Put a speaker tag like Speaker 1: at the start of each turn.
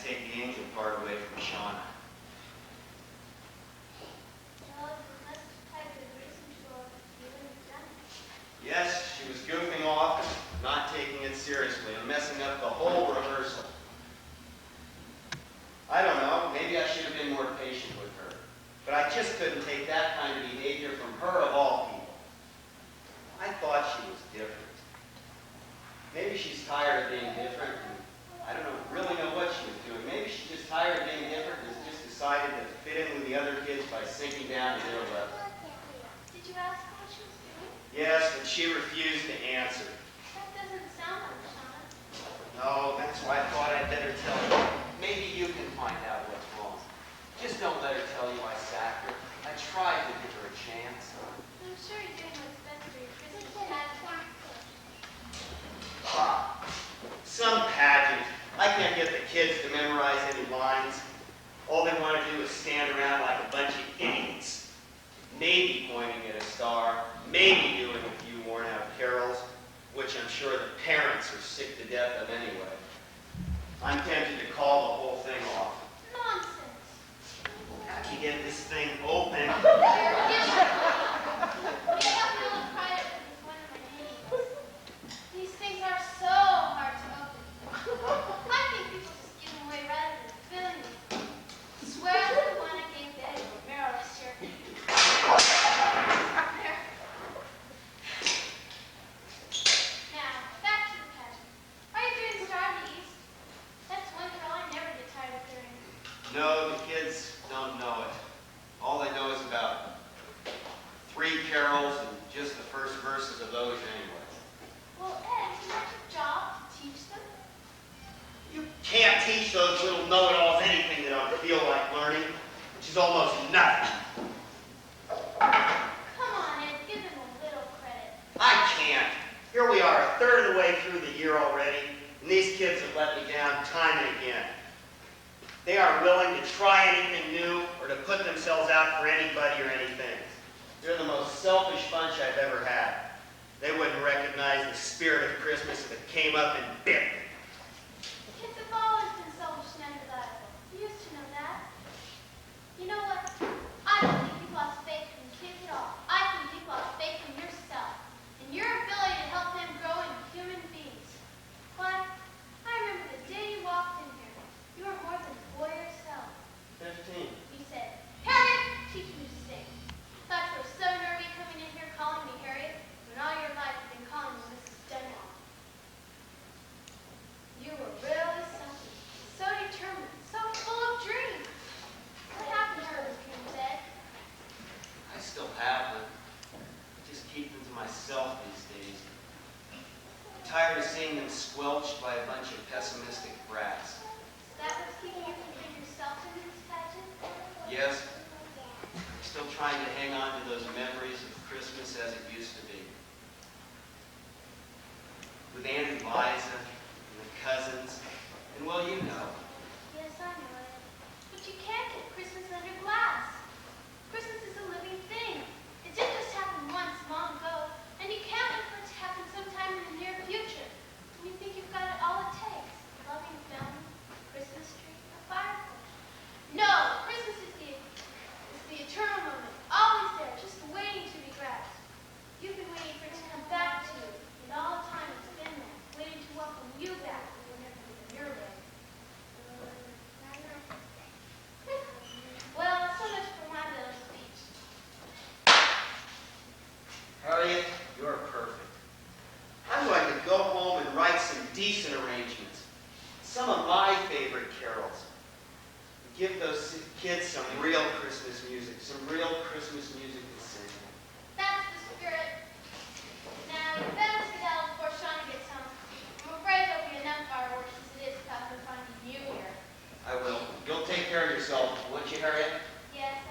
Speaker 1: to take the angel part away from Shauna. Yes, she was goofing off and not taking it seriously and messing up the whole rehearsal. I don't know, maybe I should have been more patient with her. But I just couldn't take that kind of behavior from her of all people. I thought she was different. Maybe she's tired of being different. I don't really know what she was doing. Maybe she's just tired of being different and has just decided to fit in with the other kids by sinking down to their level.
Speaker 2: Did you ask her what she was doing?
Speaker 1: Yes, but she refused to answer.
Speaker 2: That doesn't sound like Shauna.
Speaker 1: No, that's why I thought I'd better tell you. Maybe you can find out what's wrong. Just don't let her tell you I sacked her. I tried to give her a chance.
Speaker 2: I'm sure you're doing what's best for your Christmas pageant.
Speaker 1: Some pageant. I can't get the kids to memorize any lines. All they want to do is stand around like a bunch of idiots. Maybe pointing at a star, maybe doing a few worn-out carols, which I'm sure the parents are sick to death of anyway. I'm tempted to call the whole thing off.
Speaker 2: Nonsense.
Speaker 1: How'd you get this thing open?
Speaker 2: These things are so hard to open. I think people just give them away rather than filling them. Swear that the one I gave Betty or Meryl last year. Now, back to the pageant. Are you doing Star of the East? That's one girl I never get tired of hearing.
Speaker 1: No, the kids don't know it. All they know is about 3 carols and just the first verses of those anyway.
Speaker 2: Well, Ed, isn't that your job to teach them?
Speaker 1: You can't teach those little know-it-alls anything they don't feel like learning, which is almost nothing.
Speaker 2: Come on, Ed, give them a little credit.
Speaker 1: I can't. Here we are, a third of the way through the year already, and these kids have let me down time and again. They aren't willing to try anything new or to put themselves out for anybody or anything. They're the most selfish bunch I've ever had. They wouldn't recognize the spirit of Christmas if it came up and bit me.
Speaker 2: Kids have always been selfish and undesirable. You used to know that. You know what? I don't think you've lost faith in kids at all. I think you've lost faith in yourself and your ability to help them grow into human beings. Why, I remember the day you walked in here. You were more than a boy yourself.
Speaker 1: 15.
Speaker 2: You said, Harriet, teach me to sing. Thought you were so nervy coming in here calling me Harriet, when all your life you've been calling me Mrs. Dunlop. You were really something. So determined, so full of dreams. What happened to those dreams, Ed?
Speaker 1: I still have them. I just keep them to myself these days. I'm tired of seeing them squelched by a bunch of pessimistic brats.
Speaker 2: Is that what's keeping you from putting yourself into this pageant?
Speaker 1: Yes, I'm still trying to hang on to those memories of Christmas as it used to be. With Aunt Eliza and the cousins, and well, you know.
Speaker 2: Yes, I know it. But you can't get Christmas under glass. Christmas is a living thing. It didn't just happen once long ago, and you can't wait for it to happen sometime in the near future. And you think you've got it all it takes. Loving family, Christmas tree, a fireplace. No, Christmas is the eternal moment, always there, just waiting to be grasped. You've been waiting for it to come back to you, and all the time it's been there, waiting to welcome you back whenever you're ready. Well, so much for my little speech.
Speaker 1: Harriet, you're perfect. I'm going to go home and write some decent arrangements. Some of my favorite carols. Give those kids some real Christmas music, some real Christmas music to sing.
Speaker 2: That's the spirit. Now, you better skedaddle before Shauna gets home. I'm afraid there'll be enough fireworks as it is without her finding you here.
Speaker 1: I will. You'll take care of yourself, won't you, Harriet?
Speaker 2: Yes,